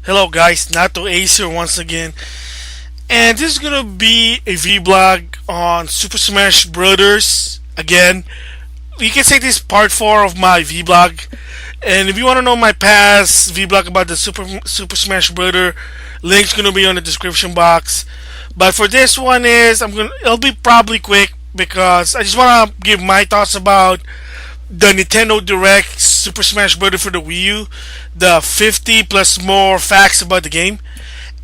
Hello guys, NautoAce here once again, and this is gonna be a vlog on Super Smash Brothers again. You can say this is part 4 of my vlog, and if you want to know my past vlog about the Super Smash Brother, link's gonna be on the description box. But for this one it'll be probably quick because I just wanna give my thoughts about the Nintendo Direct Super Smash Bros. For the Wii U, the 50 plus more facts about the game.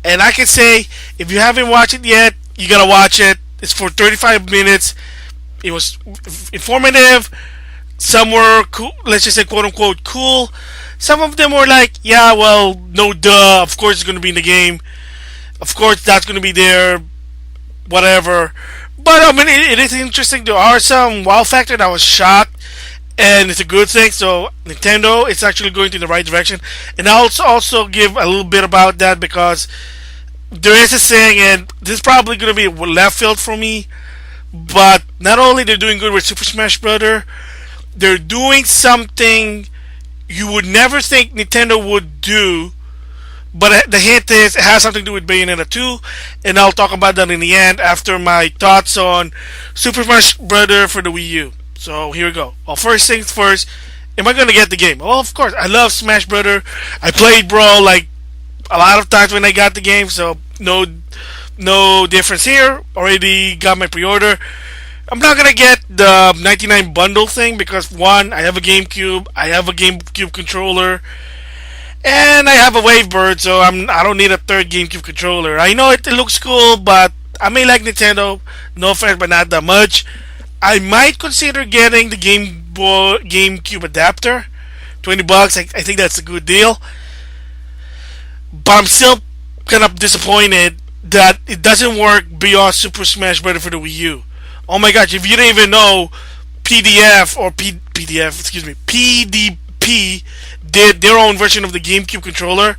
And I can say, if you haven't watched it yet, you gotta watch it. It's for 35 minutes. It was informative. Some were cool, let's just say quote unquote cool. Some of them were like, yeah, well, no duh, of course it's gonna be in the game. Of course that's gonna be there, whatever. But I mean, it is interesting. There are some wow factor that I was shocked, and it's a good thing. So Nintendo, it's actually going in the right direction. And I'll also give a little bit about that because there is a saying, and this is probably going to be left field for me. But not only they're doing good with Super Smash Brother, they're doing something you would never think Nintendo would do. But the hint is it has something to do with Bayonetta 2, and I'll talk about that in the end after my thoughts on Super Smash Brother for the Wii U. So here we go. Well, first things first, am I gonna get the game? Well, of course, I love Smash Brother. I played Brawl like a lot of times when I got the game, so no difference here. Already got my pre-order. I'm not gonna get the 99 bundle thing because one, I have a GameCube, I have a GameCube controller, and I have a Wavebird, so I don't need a third GameCube controller. I know it looks cool, but I may like Nintendo. No offense, but not that much. I might consider getting the GameCube adapter, $20. I think that's a good deal. But I'm still kind of disappointed that it doesn't work beyond Super Smash Bros. For the Wii U. Oh my gosh! If you didn't even know, PDP did their own version of the GameCube controller.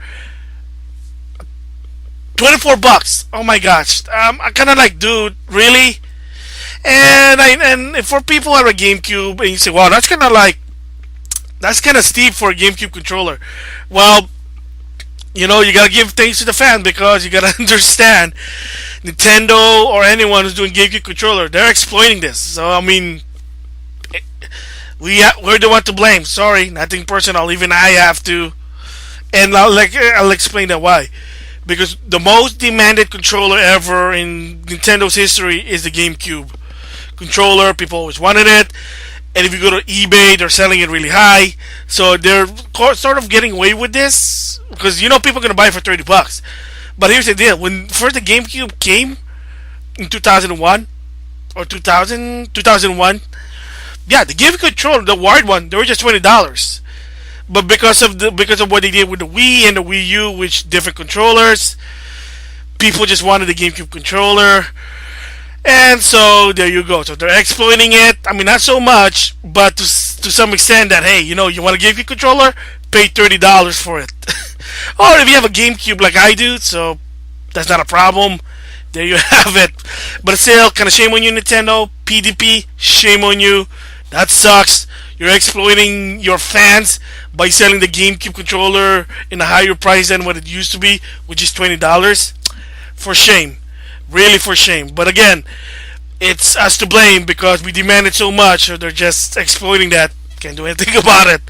$24. Oh my gosh! I kind of like, dude, really? And for people who have a GameCube, and you say, "Wow, that's kind of steep for a GameCube controller." Well, you know, you gotta give things to the fan because you gotta understand Nintendo or anyone who's doing GameCube controller, they're exploiting this. So I mean, we're the one to blame. Sorry, nothing personal. Even I have to, and I'll explain that why. Because the most demanded controller ever in Nintendo's history is the GameCube controller. People always wanted it, and if you go to eBay, they're selling it really high. So they're sort of getting away with this because you know people are gonna buy it for $30. But here's the deal: when first the GameCube came in 2001 or 2001, yeah, the GameCube controller, the wired one, they were just $20. But because of what they did with the Wii and the Wii U, which different controllers, people just wanted the GameCube controller. And so there you go. So they're exploiting it. I mean, not so much, but to some extent that, hey, you know, you want a GameCube controller, pay $30 for it. Or if you have a GameCube like I do, so that's not a problem. There you have it. But still, kind of shame on you, Nintendo. PDP, shame on you. That sucks. You're exploiting your fans by selling the GameCube controller in a higher price than what it used to be, which is $20. For shame. Really for shame. But again, it's us to blame because we demanded so much, or they're just exploiting that. Can't do anything about it.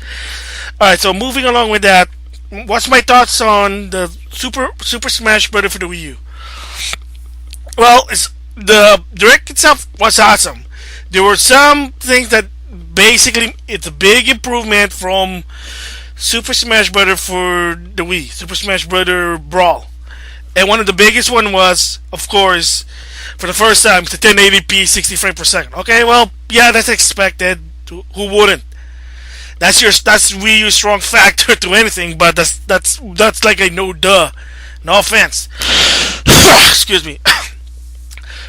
Alright, so moving along with that, what's my thoughts on the Super Smash Bros. For the Wii U? Well, the Direct itself was awesome. There were some things that basically it's a big improvement from Super Smash Bros. For the Wii, Super Smash Bros. Brawl. And one of the biggest one was, of course, for the first time, it's a 1080p 60 frames per second. Okay, well, yeah, that's expected. Who wouldn't? That's Wii U's strong factor to anything, but that's like a no duh. No offense. Excuse me.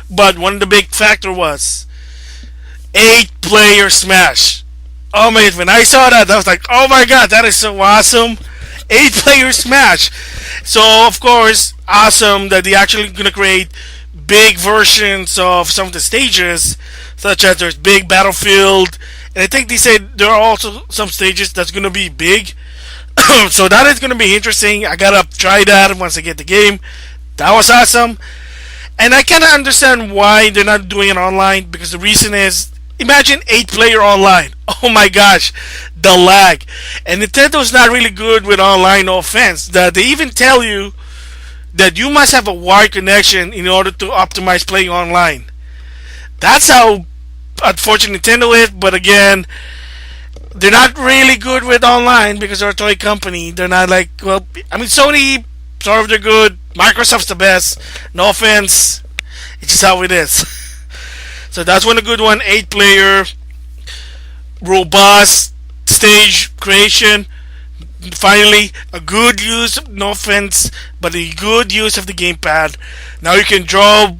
But one of the big factor was 8-player Smash. Oh man, when I saw that, I was like, oh my god, that is so awesome. 8-player Smash. So of course, awesome that they actually gonna create big versions of some of the stages, such as there's big battlefield, and I think they said there are also some stages that's gonna be big. So that is going to be interesting. I gotta try that once I get the game. That was awesome. And I kind of understand why they're not doing it online, because the reason is, imagine 8-player online. Oh my gosh, the lag. And Nintendo's not really good with online, no offense. That they even tell you that you must have a wired connection in order to optimize playing online. That's how unfortunate Nintendo is, but again, they're not really good with online because they're a toy company. They're not like, well, I mean, Sony, sort of, they're good. Microsoft's the best. No offense. It's just how it is. So that's one a good one. 8-player, robust stage creation. Finally, a good use, no offense, but a good use of the gamepad. Now you can draw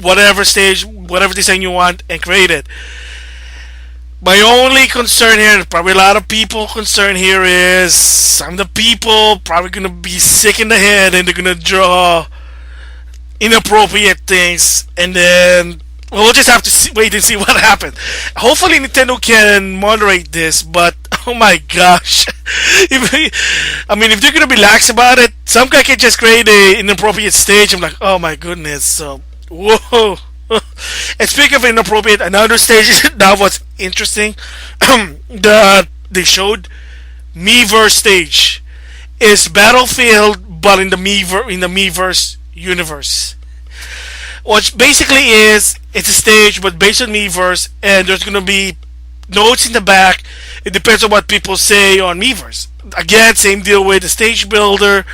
whatever stage, whatever design you want and create it. My only concern here, probably a lot of people concerned here, is some of the people probably gonna be sick in the head and they're gonna draw inappropriate things, and then we'll just have to wait and see what happens. Hopefully Nintendo can moderate this, but oh my gosh. If they're gonna be lax about it, some guy can just create an inappropriate stage. I'm like, oh my goodness. So, whoa. And speaking of inappropriate, another stage that was interesting that they showed, Miiverse stage is Battlefield, but in the Miiverse universe. Which basically is, it's a stage but based on Miiverse, and there's gonna be notes in the back. It depends on what people say on Miiverse. Again, same deal with the stage builder.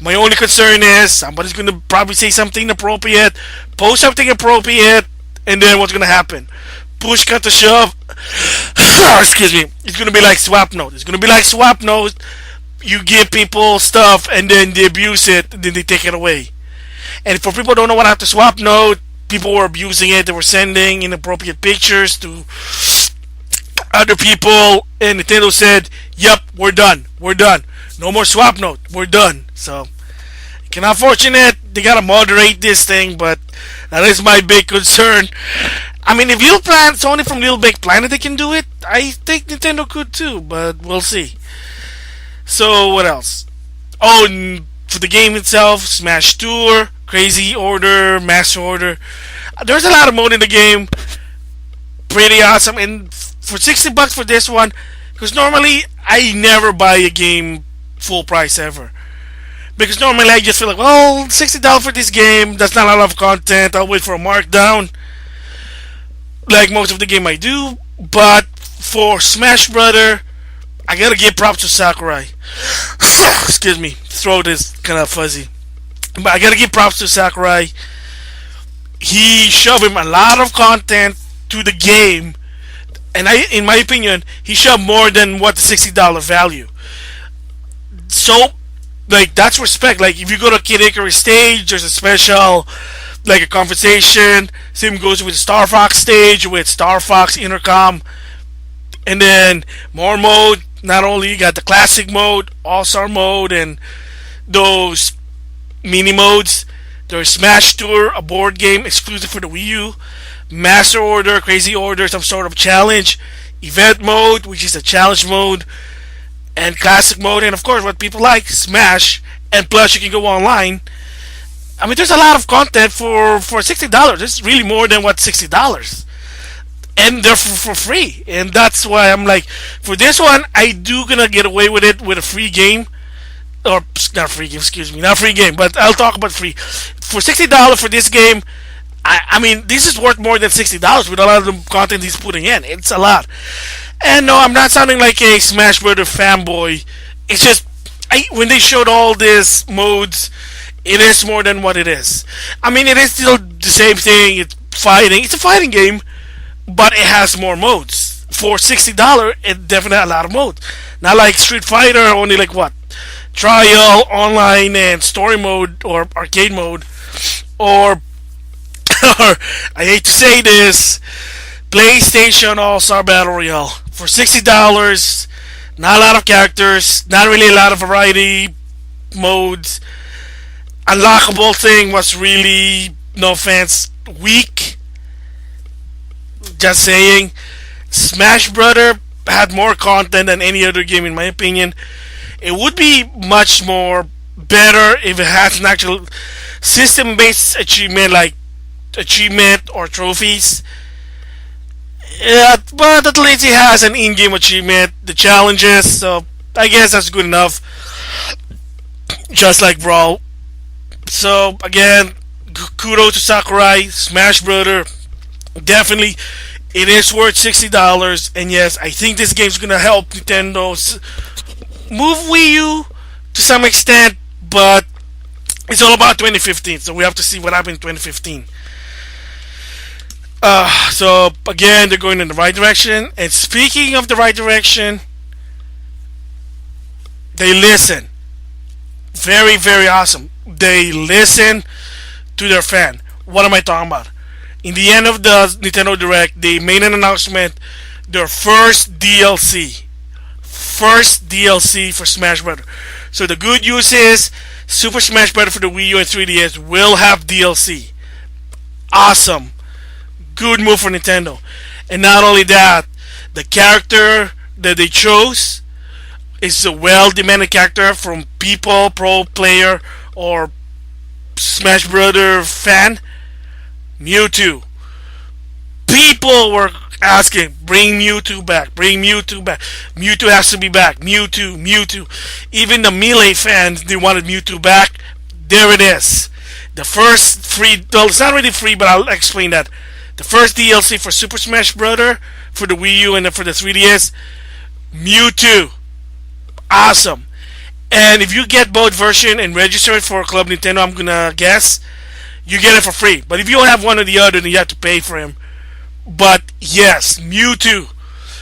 My only concern is somebody's going to probably say something inappropriate, post something appropriate, and then what's going to happen? Push, cut, to shove. Excuse me. It's going to be like swap note. It's going to be like swap note. You give people stuff, and then they abuse it, and then they take it away. And for people who don't know what happened to swap note, people were abusing it. They were sending inappropriate pictures to other people, and Nintendo said, "Yep, we're done. We're done. No more swap note. We're done." So, kind of fortunate. They gotta moderate this thing, but that is my big concern. I mean, if Sony from Little Big Planet, they can do it, I think Nintendo could too, but we'll see. So, what else? Oh, and for the game itself, Smash Tour, Crazy Order, Master Order. There's a lot of mode in the game. Pretty awesome. And for $60 for this one, because normally I never buy a game full price ever. Because normally I just feel like, well, $60 for this game, that's not a lot of content, I'll wait for a markdown. Like most of the game I do. But for Smash Brother, I gotta give props to Sakurai. Excuse me, throat is kind of fuzzy. But I gotta give props to Sakurai. He shoved him a lot of content to the game. And in my opinion, he shoved more than what the $60 value. So, like, that's respect. Like, if you go to Kid Icarus stage, there's a special, like, a conversation. Same goes with Star Fox stage with Star Fox Intercom. And then more mode. Not only you got the classic mode, all-star mode, and those mini modes. There's Smash Tour, a board game exclusive for the Wii U. Master Order, Crazy Order, some sort of challenge. Event mode, which is a challenge mode. And classic mode, and of course what people like, Smash. And plus you can go online. I mean, there's a lot of content for $60. It's really more than what $60. And they're for free. And that's why I'm like, for this one, I do gonna get away with it with a free game. Or, not free game, excuse me, not free game, but I'll talk about free. For $60 for this game, I mean, this is worth more than $60 with a lot of the content he's putting in. It's a lot. And no, I'm not sounding like a Smash Brother fanboy. It's just, when they showed all these modes, it is more than what it is. I mean, it is still the same thing. It's fighting. It's a fighting game, but it has more modes. For $60, it definitely has a lot of modes. Not like Street Fighter, only like what? Trial, online, and story mode, or arcade mode. Or I hate to say this, PlayStation All-Star Battle Royale. For $60, not a lot of characters, not really a lot of variety, modes. Unlockable thing was really, no offense, weak. Just saying. Smash Brother had more content than any other game in my opinion. It would be much more better if it has an actual system-based achievement, like achievement or trophies. Yeah, but at least it has an in-game achievement, the challenges. So I guess that's good enough. Just like Brawl. So again, kudos to Sakurai, Smash Brother. Definitely, it is worth $60. And yes, I think this game's gonna help Nintendo move Wii U to some extent, but it's all about 2015. So we have to see what happened in 2015. So again, they're going in the right direction. And speaking of the right direction, they listen. Very, very awesome. They listen to their fan. What am I talking about? In the end of the Nintendo Direct, they made an announcement. Their first DLC. First DLC for Smash Bros. So the good news is Super Smash Bros. For the Wii U and 3DS will have DLC. Awesome. Good move for Nintendo. And not only that, the character that they chose is a well-demanded character from people, pro player, or Smash Brother fan. Mewtwo. People were asking, bring Mewtwo back, bring Mewtwo back. Mewtwo has to be back. Mewtwo, Mewtwo. Even the Melee fans, they wanted Mewtwo back. There it is. The first free, well, it's not really free, but I'll explain that. The first DLC for Super Smash Bros. For the Wii U and then for the 3DS, Mewtwo. Awesome. And if you get both version and register it for Club Nintendo, I'm gonna guess you get it for free. But if you don't have one or the other, then you have to pay for him. But yes, Mewtwo.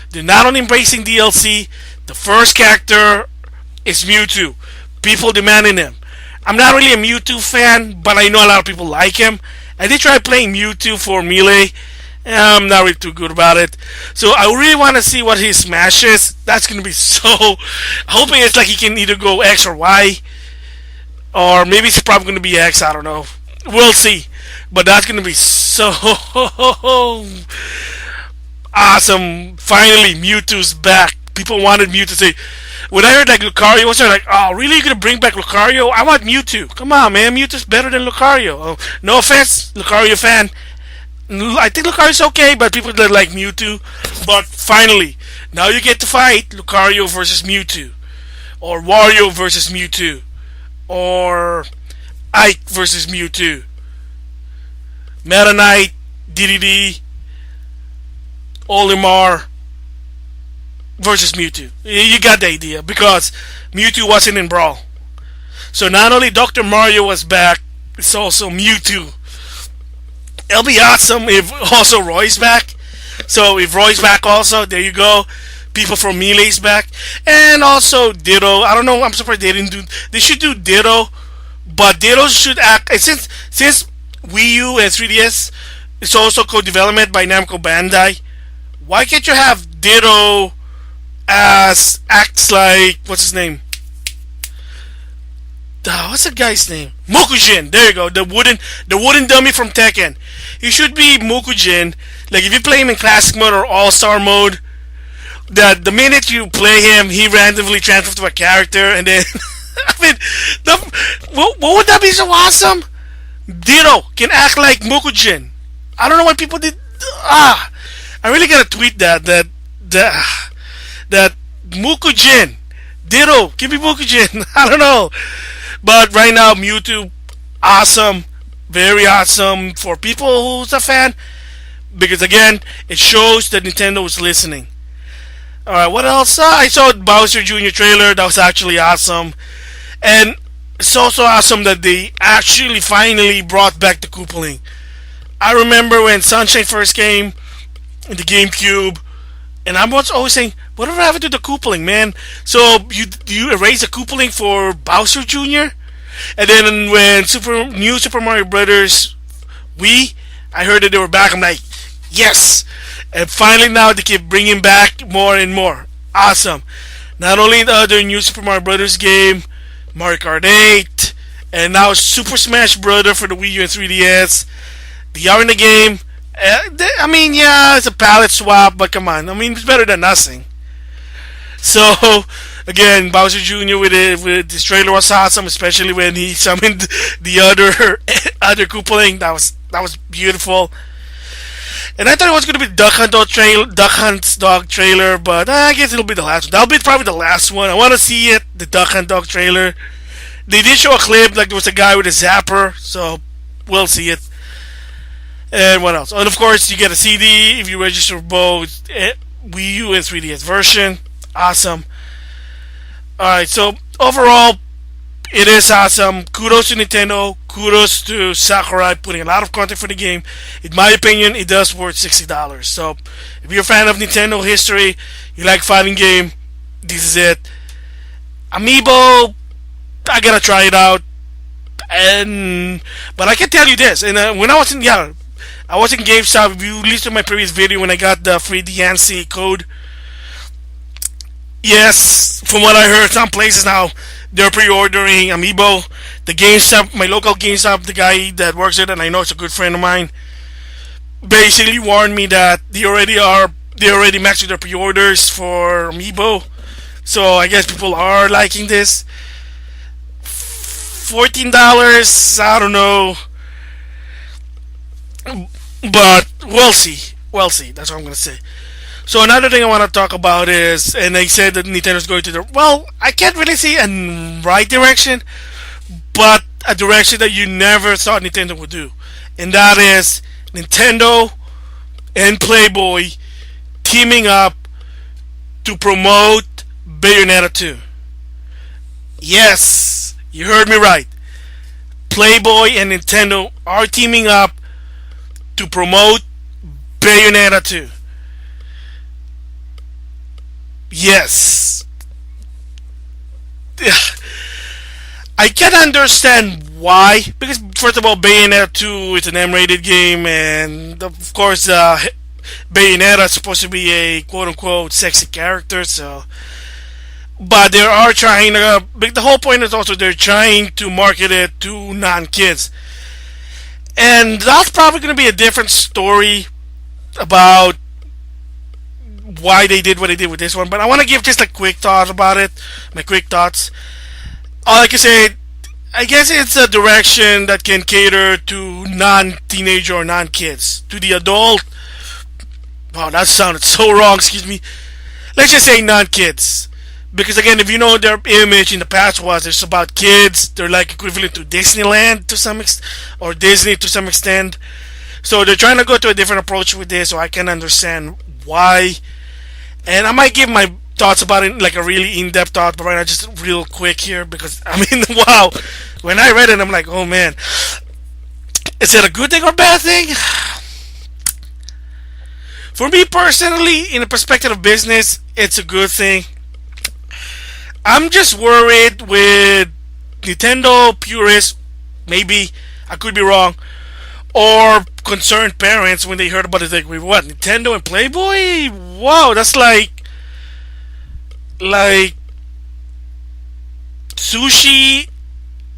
They're not only embracing DLC. The first character is Mewtwo. People demanding him. I'm not really a Mewtwo fan, but I know a lot of people like him. I did try playing Mewtwo for Melee. I'm not really too good about it. So I really want to see what his smash is. That's going to be so... hoping it's like he can either go X or Y. Or maybe it's probably going to be X. I don't know. We'll see. But that's going to be so... awesome. Finally, Mewtwo's back. People wanted Mewtwo to say... When I heard like Lucario, I was like, oh, really? You're going to bring back Lucario? I want Mewtwo. Come on, man. Mewtwo's better than Lucario. Oh, no offense, Lucario fan. I think Lucario's okay, but people that like Mewtwo. But finally, now you get to fight Lucario versus Mewtwo. Or Wario versus Mewtwo. Or Ike versus Mewtwo. Meta Knight, DDD, Olimar versus Mewtwo. You got the idea, because Mewtwo wasn't in Brawl. So not only Dr. Mario was back, it's also Mewtwo. It'll be awesome if also Roy's back. So if Roy's back also, there you go. People from Melee's back. And also Ditto. I don't know, I'm surprised they didn't do... They should do Ditto. But Ditto should act... Since Wii U and 3DS, it's also co-development by Namco Bandai. Why can't you have Ditto as acts like... What's his name? What's the guy's name? Mokujin. There you go. The wooden dummy from Tekken. He should be Mokujin. Like if you play him in classic mode or all-star mode, that the minute you play him, he randomly transfers to a character, and then I mean, what would that be so awesome? Ditto can act like Mokujin. I don't know why people did. I really gotta tweet that Mokujin. Ditto, give me Mokujin. I don't know. But right now, Mewtwo, awesome, very awesome for people who's a fan, because again, it shows that Nintendo is listening. All right, what else? I saw Bowser Jr. trailer. That was actually awesome, and it's also awesome that they actually finally brought back the Koopaling. I remember when Sunshine first came in the GameCube, and I was always saying, whatever happened to the Koopaling, man? So you erase the Koopaling for Bowser Jr.? And then when New Super Mario Brothers Wii, I heard that they were back. I'm like, yes! And finally now they keep bringing back more and more. Awesome. Not only the other New Super Mario Brothers game, Mario Kart 8, and now Super Smash Bros. For the Wii U and 3DS. They are in the game. I mean, yeah, it's a palette swap, but come on. I mean, it's better than nothing. So, Again, Bowser Jr. with this trailer was awesome, especially when he summoned the other other Koopaling. That was beautiful. And I thought it was gonna be Duck Hunt's dog trailer, but I guess it'll be the last one. That'll be probably the last one. I want to see it, the Duck Hunt dog trailer. They did show a clip, like there was a guy with a zapper, so we'll see it. And what else? And of course, you get a CD if you register for both Wii U and 3DS version. Awesome. Alright, so overall, it is awesome. Kudos to Nintendo. Kudos to Sakurai putting a lot of content for the game. In my opinion, it does worth $60. So, if you're a fan of Nintendo history, you like fighting game, this is it. Amiibo, I gotta try it out. But I can tell you this, and when I was in GameStop. If you listened to my previous video when I got the free DNC code, yes, from what I heard, some places now they're pre-ordering Amiibo. The GameStop, my local GameStop, the guy that works it, and I know it's a good friend of mine, basically warned me that they already maxed their pre-orders for Amiibo. So I guess people are liking this. $14, I don't know, but we'll see. We'll see. That's what I'm gonna say. So another thing I want to talk about is, and they said that Nintendo's going to I can't really see a right direction, but a direction that you never thought Nintendo would do, and that is Nintendo and Playboy teaming up to promote Bayonetta 2. Yes, you heard me right. Playboy and Nintendo are teaming up to promote Bayonetta 2. Yes. I can understand why. Because, first of all, Bayonetta 2 is an M-rated game, and of course, Bayonetta is supposed to be a quote-unquote sexy character, so. But they are trying to. The whole point is also they're trying to market it to non-kids. And that's probably going to be a different story about why they did what they did with this one. But I want to give just a quick thought about it. My quick thoughts. All I can say, I guess it's a direction that can cater to non-teenager or non-kids. To the adult. Wow, that sounded so wrong, excuse me. Let's just say non-kids. Because again, if you know their image in the past was it's about kids, they're like equivalent to Disneyland to some extent, or Disney to some extent. So they're trying to go to a different approach with this, so I can understand why. And I might give my thoughts about it, like a really in-depth thought, but right now just real quick here, because I mean, wow, when I read it, I'm like, oh man, is it a good thing or bad thing? For me personally, in the perspective of business, it's a good thing. I'm just worried with Nintendo purists, maybe, I could be wrong, or concerned parents when they heard about it, like, wait, what, Nintendo and Playboy? Wow, that's like sushi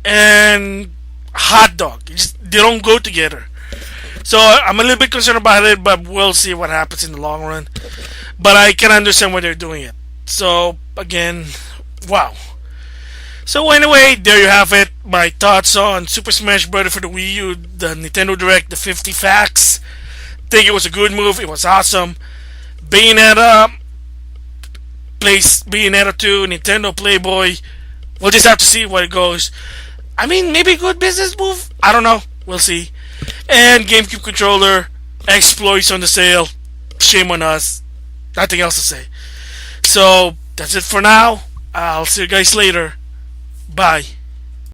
and hot dog. They don't go together. So I'm a little bit concerned about it, but we'll see what happens in the long run. But I can understand why they're doing it. So, again, wow. So anyway, there you have it. My thoughts on Super Smash Bros. For the Wii U, the Nintendo Direct, the 50 facts. Think it was a good move. It was awesome. Bayonetta 2, Nintendo Playboy. We'll just have to see where it goes. I mean, maybe a good business move. I don't know. We'll see. And GameCube controller exploits on the sale. Shame on us. Nothing else to say. So that's it for now. I'll see you guys later. Bye.